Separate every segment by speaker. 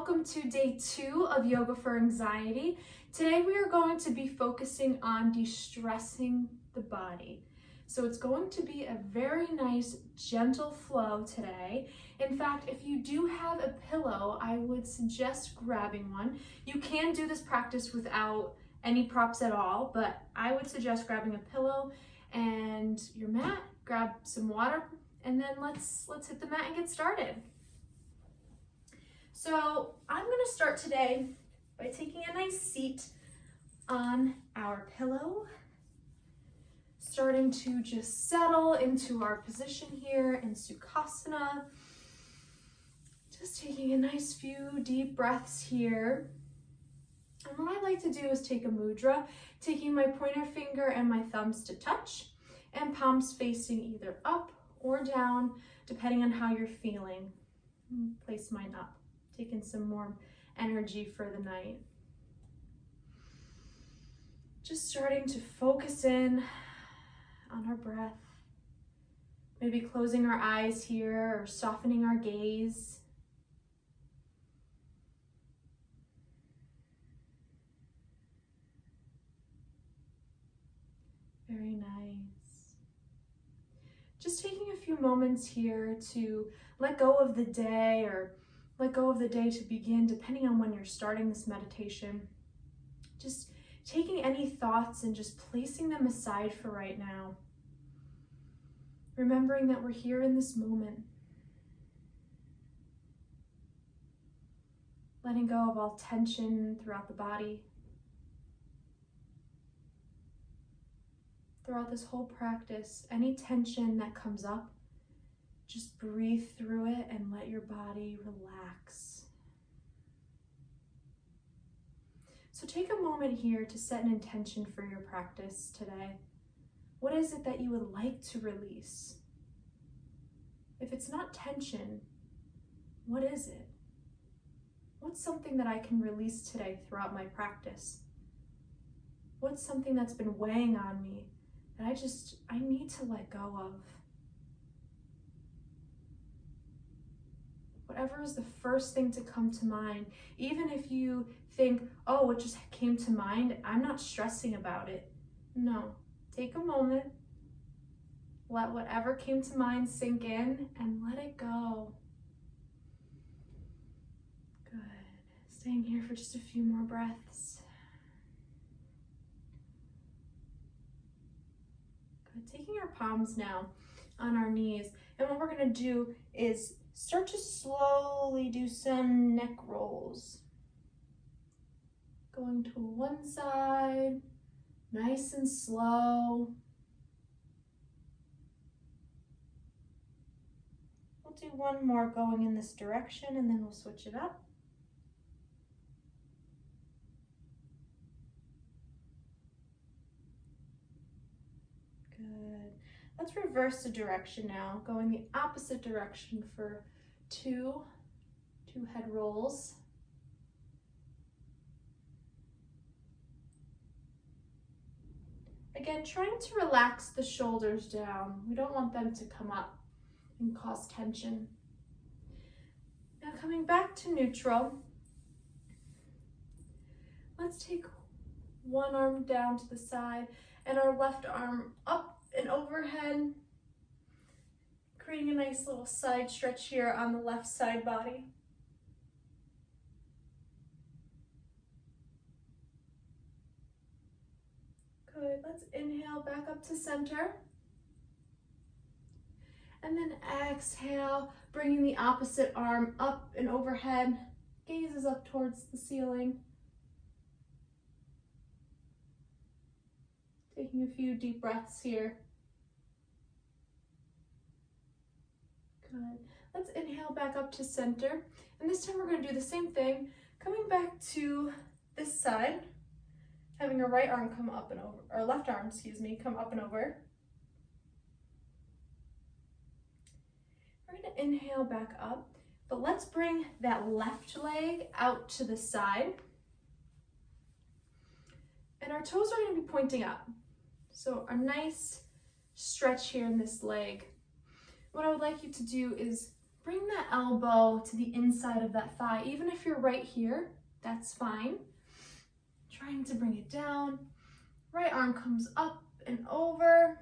Speaker 1: welcome to day 2 of Yoga for Anxiety. Today we are going to be focusing on de-stressing the body. So it's going to be a very nice, gentle flow today. In fact, if you do have a pillow, I would suggest grabbing one. You can do this practice without any props at all, but I would suggest grabbing a pillow and your mat, grab some water, and then let's hit the mat and get started. So I'm going to start today by taking a nice seat on our pillow, starting to just settle into our position here in Sukhasana. Just taking a nice few deep breaths here. And what I like to do is take a mudra, taking my pointer finger and my thumbs to touch, and palms facing either up or down, depending on how you're feeling. Place mine up, taking some more energy for the night. Just starting to focus in on our breath. Maybe closing our eyes here or softening our gaze. Very nice. Just taking a few moments here to let go of the day or let go of the day to begin, depending on when you're starting this meditation. Just taking any thoughts and just placing them aside for right now. Remembering that we're here in this moment. Letting go of all tension throughout the body. Throughout this whole practice, any tension that comes up, just breathe through it and let your body relax. So take a moment here to set an intention for your practice today. What is it that you would like to release? If it's not tension, what is it? What's something that I can release today throughout my practice? What's something that's been weighing on me that I need to let go of? Whatever is the first thing to come to mind, even if you think, oh, what just came to mind, I'm not stressing about it. No, take a moment, let whatever came to mind sink in and let it go. Good. Staying here for just a few more breaths. Good. Taking our palms now on our knees, and what we're going to do is start to slowly do some neck rolls. Going to one side, nice and slow. We'll do one more going in this direction and then we'll switch it up. Good. Let's reverse the direction now, going the opposite direction for two head rolls. Again, trying to relax the shoulders down. We don't want them to come up and cause tension. Now coming back to neutral, let's take one arm down to the side and our left arm up and overhead, creating a nice little side stretch here on the left side body. Good, let's inhale back up to center. And then exhale, bringing the opposite arm up and overhead, gaze is up towards the ceiling. Taking a few deep breaths here. Good. Let's inhale back up to center. And this time we're going to do the same thing, coming back to this side, having our right arm come up and over, or left arm, come up and over. We're going to inhale back up, but let's bring that left leg out to the side. And our toes are going to be pointing up. So a nice stretch here in this leg. What I would like you to do is bring that elbow to the inside of that thigh. Even if you're right here, that's fine. Trying to bring it down. Right arm comes up and over.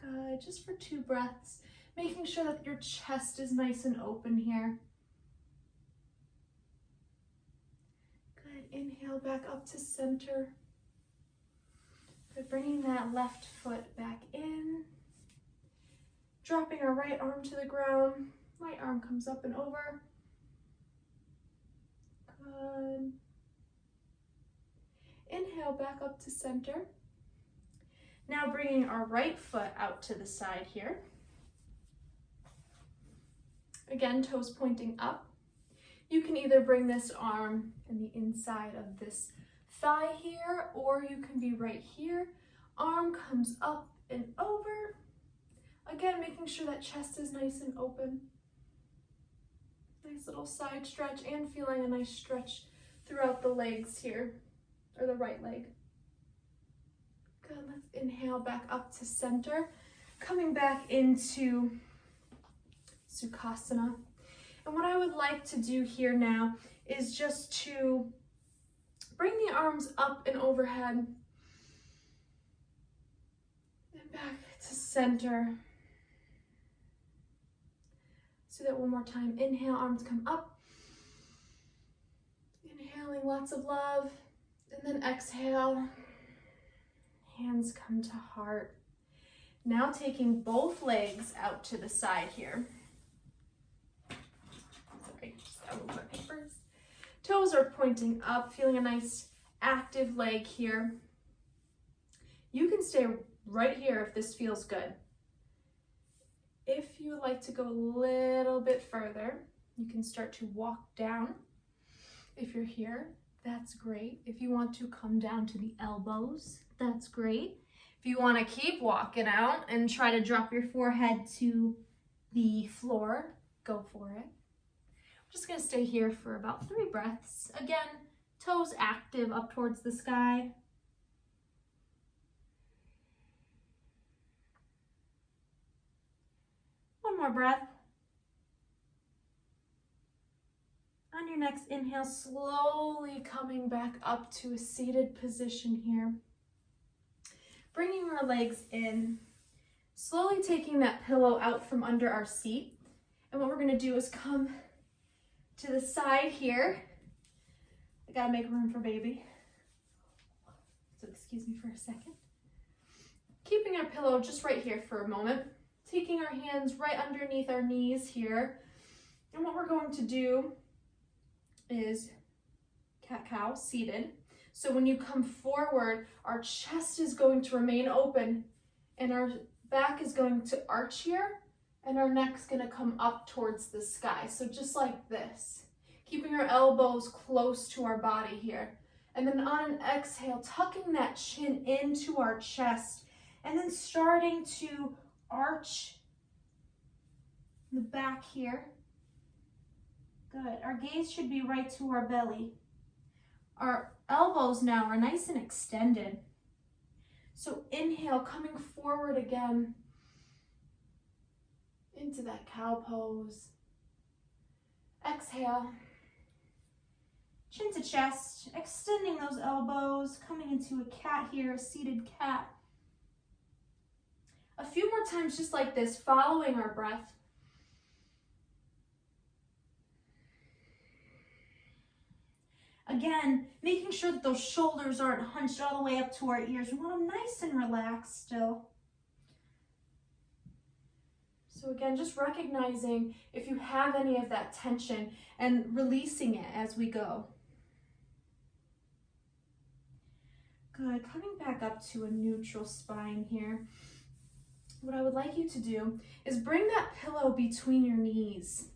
Speaker 1: Good, just for 2 breaths. Making sure that your chest is nice and open here. Good, inhale back up to center. Good, bringing that left foot back in. Dropping our right arm to the ground. Right arm comes up and over. Good. Inhale back up to center. Now bringing our right foot out to the side here. Again, toes pointing up. You can either bring this arm in the inside of this thigh here, or you can be right here. Arm comes up and over. Again, making sure that chest is nice and open. Nice little side stretch and feeling a nice stretch throughout the legs here, or the right leg. Good, let's inhale back up to center. Coming back into Sukhasana. And what I would like to do here now is just to bring the arms up and overhead and back to center. Do that one more time. Inhale, arms come up. Inhaling lots of love. And then exhale. Hands come to heart. Now taking both legs out to the side here. Sorry, just gotta move my papers. Toes are pointing up, feeling a nice active leg here. You can stay right here if this feels good. If you would like to go a little bit further, you can start to walk down. If you're here, that's great. If you want to come down to the elbows, that's great. If you want to keep walking out and try to drop your forehead to the floor, go for it. I'm just going to stay here for about 3 breaths. Again, toes active up towards the sky. One more breath. On your next inhale, slowly coming back up to a seated position here. Bringing our legs in, slowly taking that pillow out from under our seat. And what we're gonna do is come to the side here. I gotta make room for baby. So excuse me for a second. Keeping our pillow just right here for a moment. Taking our hands right underneath our knees here. And what we're going to do is cat-cow, seated. So when you come forward, our chest is going to remain open and our back is going to arch here and our neck's gonna come up towards the sky. So just like this, keeping our elbows close to our body here. And then on an exhale, tucking that chin into our chest and then starting to arch the back here. Good. Our gaze should be right to our belly. Our elbows now are nice and extended. So inhale, coming forward again into that cow pose. Exhale, chin to chest, extending those elbows, coming into a cat here, a seated cat. A few more times just like this, following our breath. Again, making sure that those shoulders aren't hunched all the way up to our ears. We want them nice and relaxed still. So again, just recognizing if you have any of that tension and releasing it as we go. Good, coming back up to a neutral spine here. What I would like you to do is bring that pillow between your knees.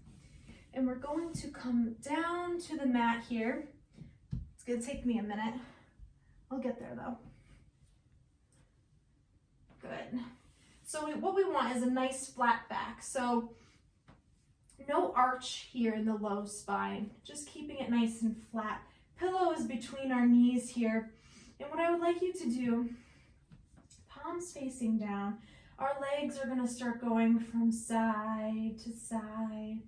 Speaker 1: And we're going to come down to the mat here. It's gonna take me a minute. I'll get there though. Good. So what we want is a nice flat back. So no arch here in the low spine, just keeping it nice and flat. Pillow is between our knees here. And what I would like you to do, palms facing down, Our legs are gonna start going from side to side,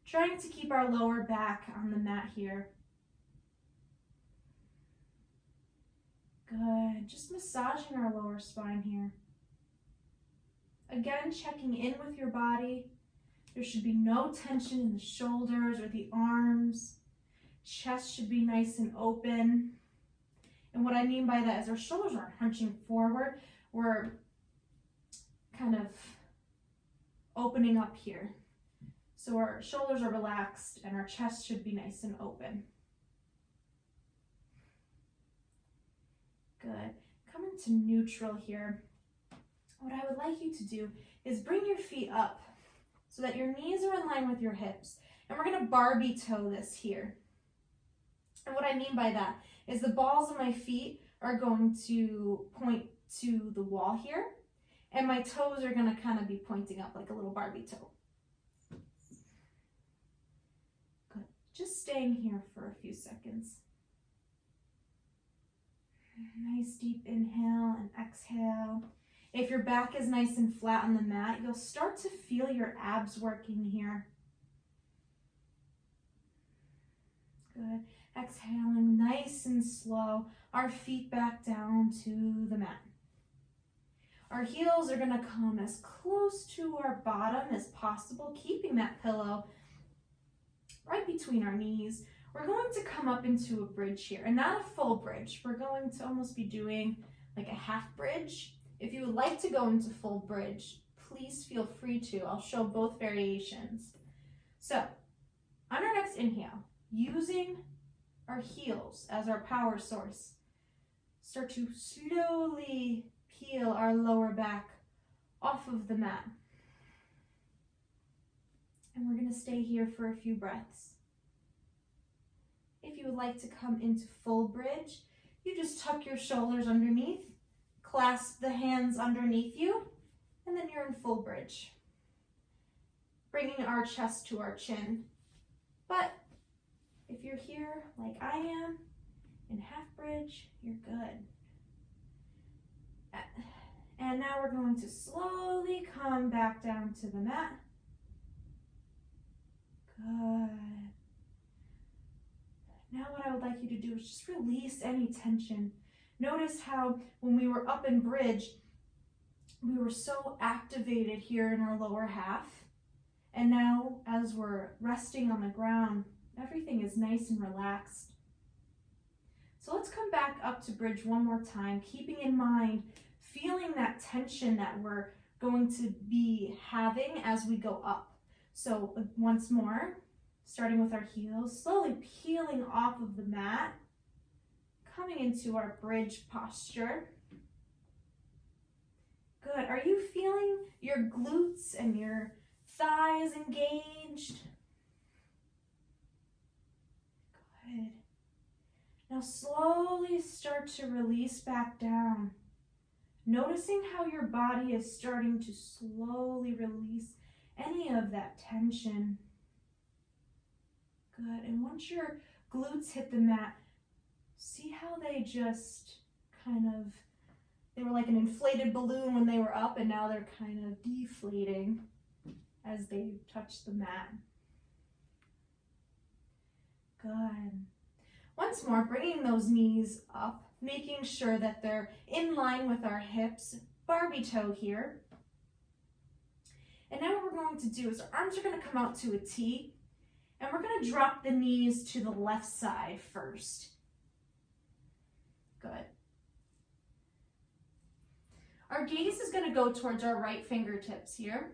Speaker 1: trying to keep our lower back on the mat here. Good, just massaging our lower spine here. Again, checking in with your body. There should be no tension in the shoulders or the arms. Chest should be nice and open. And what I mean by that is our shoulders aren't hunching forward. We're kind of opening up here. So our shoulders are relaxed and our chest should be nice and open. Good. Come into neutral here. What I would like you to do is bring your feet up so that your knees are in line with your hips. And we're going to Barbie toe this here. And what I mean by that is the balls of my feet are going to point to the wall here. And my toes are going to kind of be pointing up like a little Barbie toe. Good. Just staying here for a few seconds. Nice deep inhale and exhale. If your back is nice and flat on the mat, you'll start to feel your abs working here. Good. Exhaling nice and slow. Our feet back down to the mat. Our heels are going to come as close to our bottom as possible, keeping that pillow right between our knees. We're going to come up into a bridge here, and not a full bridge. We're going to almost be doing like a half bridge. If you would like to go into full bridge, please feel free to. I'll show both variations. So, on our next inhale, using our heels as our power source, start to slowly peel our lower back off of the mat. And we're going to stay here for a few breaths. If you would like to come into full bridge, you just tuck your shoulders underneath, clasp the hands underneath you, and then you're in full bridge. Bringing our chest to our chin. But if you're here like I am, in half bridge, you're good. And now we're going to slowly come back down to the mat. Good. Now what I would like you to do is just release any tension. Notice how when we were up in bridge, we were so activated here in our lower half. And now as we're resting on the ground, everything is nice and relaxed. So let's come back up to bridge one more time, keeping in mind, feeling that tension that we're going to be having as we go up. So once more, starting with our heels, slowly peeling off of the mat, coming into our bridge posture. Good. Are you feeling your glutes and your thighs engaged? Good. Now slowly start to release back down. Noticing how your body is starting to slowly release any of that tension. Good. And once your glutes hit the mat, see how they just they were like an inflated balloon when they were up, and now they're kind of deflating as they touch the mat. Good. Once more, bringing those knees up, making sure that they're in line with our hips, Barbie toe here. And now what we're going to do is our arms are going to come out to a T, and we're going to drop the knees to the left side first. Good. Our gaze is going to go towards our right fingertips here.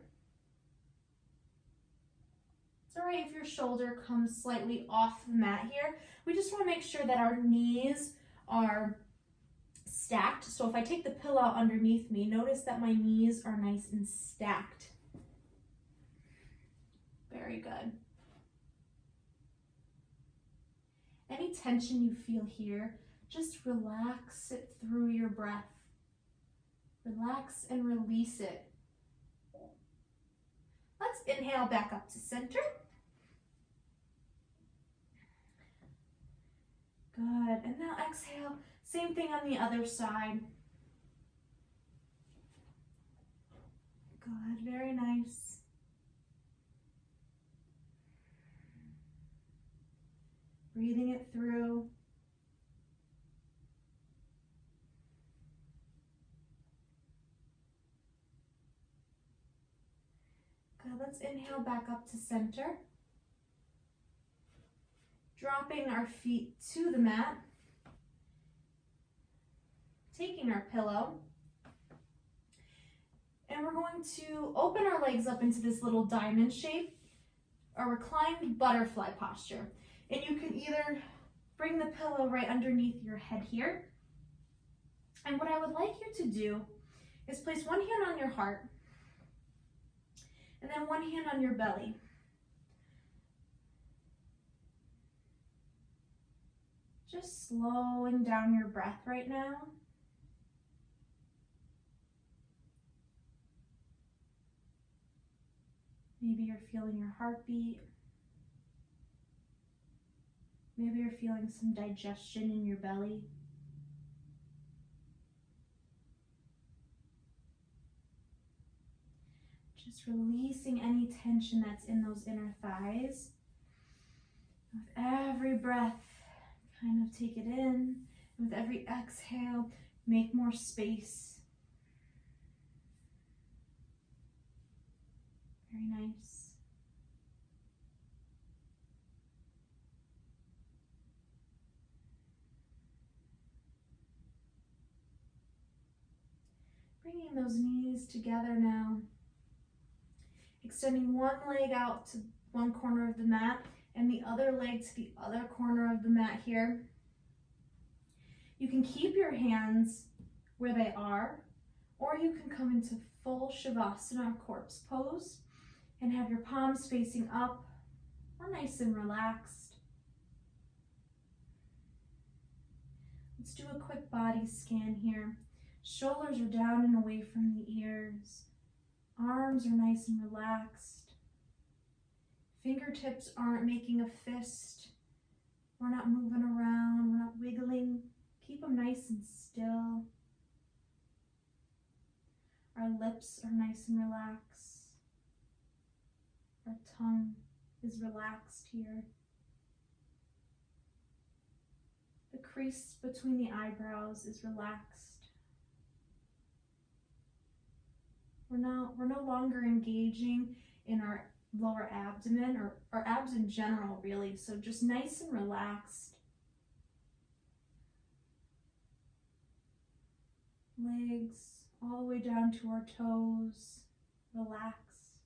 Speaker 1: It's all right if your shoulder comes slightly off the mat here. We just want to make sure that our knees are stacked. So if I take the pillow underneath me, notice that my knees are nice and stacked. Very good. Any tension you feel here, just relax it through your breath. Relax and release it. Let's inhale back up to center. Good. And now exhale. Same thing on the other side. breathing it through. Good, let's inhale back up to center. Dropping our feet to the mat. Taking our pillow. And we're going to open our legs up into this little diamond shape, a reclined butterfly posture. And you can either bring the pillow right underneath your head here. And what I would like you to do is place one hand on your heart and then one hand on your belly. Just slowing down your breath right now. Maybe you're feeling your heartbeat. Maybe you're feeling some digestion in your belly. Just releasing any tension that's in those inner thighs. With every breath, kind of take it in. And with every exhale, make more space. Very nice. Bringing those knees together now. Extending one leg out to one corner of the mat and the other leg to the other corner of the mat here. You can keep your hands where they are, or you can come into full Shavasana, corpse pose, and have your palms facing up or nice and relaxed. Let's do a quick body scan here. Shoulders are down and away from the ears. Arms are nice and relaxed. Fingertips aren't making a fist. We're not moving around, we're not wiggling. Keep them nice and still. Our lips are nice and relaxed. Our tongue is relaxed here. The crease between the eyebrows is relaxed. We're no longer engaging in our lower abdomen or our abs in general, really. So just nice and relaxed. Legs all the way down to our toes, relaxed.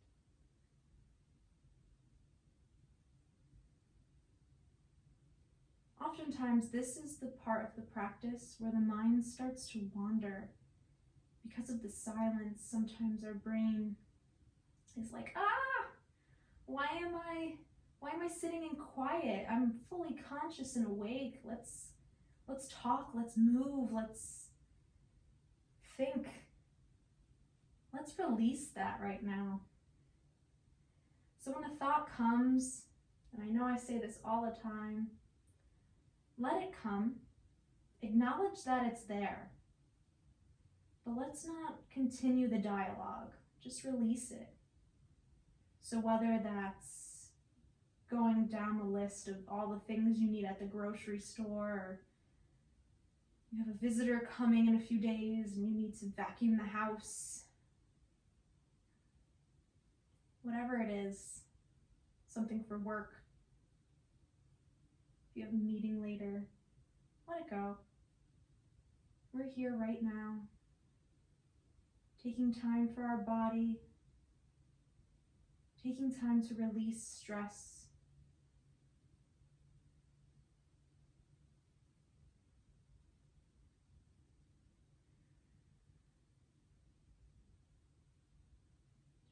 Speaker 1: Oftentimes, this is the part of the practice where the mind starts to wander. Because of the silence, sometimes our brain is like, why am I sitting in quiet? I'm fully conscious and awake. Let's talk, let's move, let's think. Let's release that right now. So when a thought comes, and I know I say this all the time, let it come, acknowledge that it's there, but let's not continue the dialogue, just release it. So whether that's going down the list of all the things you need at the grocery store, or you have a visitor coming in a few days and you need to vacuum the house, whatever it is, something for work, if you have a meeting later, let it go. We're here right now, taking time for our body, taking time to release stress.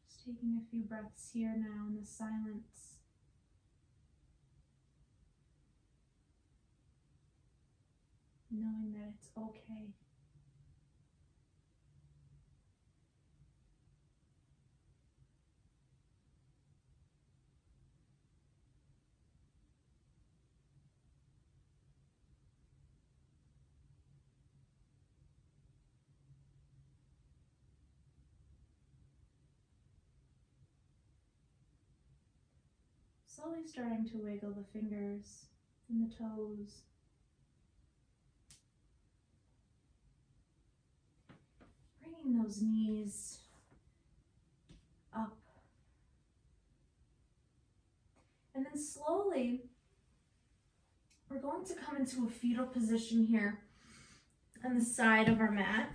Speaker 1: Just taking a few breaths here now in the silence. Knowing that it's okay. Slowly starting to wiggle the fingers and the toes. Bringing those knees up. And then slowly, we're going to come into a fetal position here on the side of our mat.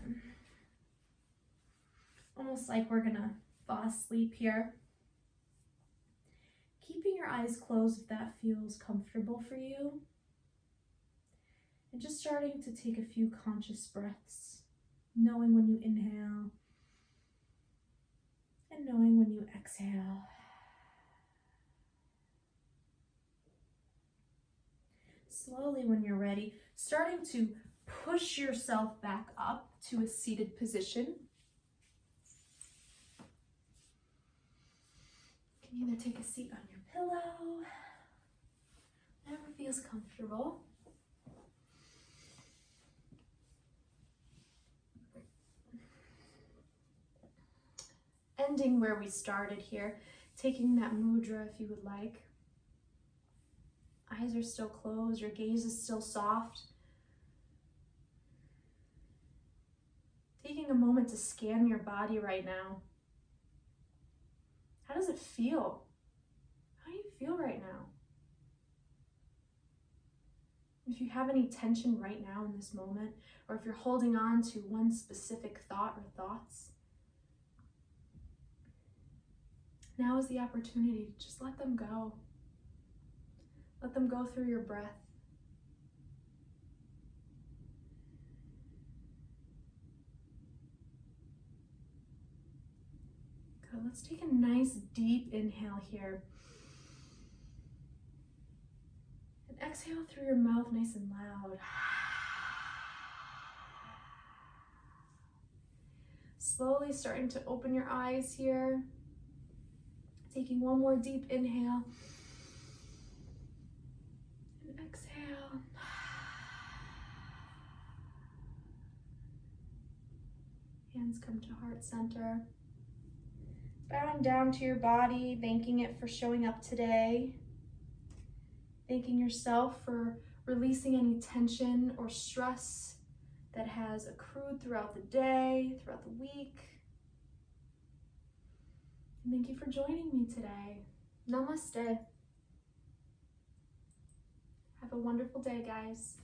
Speaker 1: Almost like we're gonna fall asleep here. Keeping your eyes closed if that feels comfortable for you. And just starting to take a few conscious breaths, knowing when you inhale and knowing when you exhale. Slowly, when you're ready, starting to push yourself back up to a seated position. You can either take a seat on your pillow, whatever feels comfortable. Ending where we started here, taking that mudra if you would like. Eyes are still closed, your gaze is still soft. Taking a moment to scan your body right now. How does it feel? How do you feel right now? If you have any tension right now in this moment, or if you're holding on to one specific thought or thoughts, now is the opportunity to just let them go. Let them go through your breath. Good. Let's take a nice deep inhale here. And exhale through your mouth nice and loud. Slowly starting to open your eyes here. Taking one more deep inhale. And exhale. Hands come to heart center. Bowing down to your body, thanking it for showing up today. Thanking yourself for releasing any tension or stress that has accrued throughout the day, throughout the week. And thank you for joining me today. Namaste. Have a wonderful day, guys.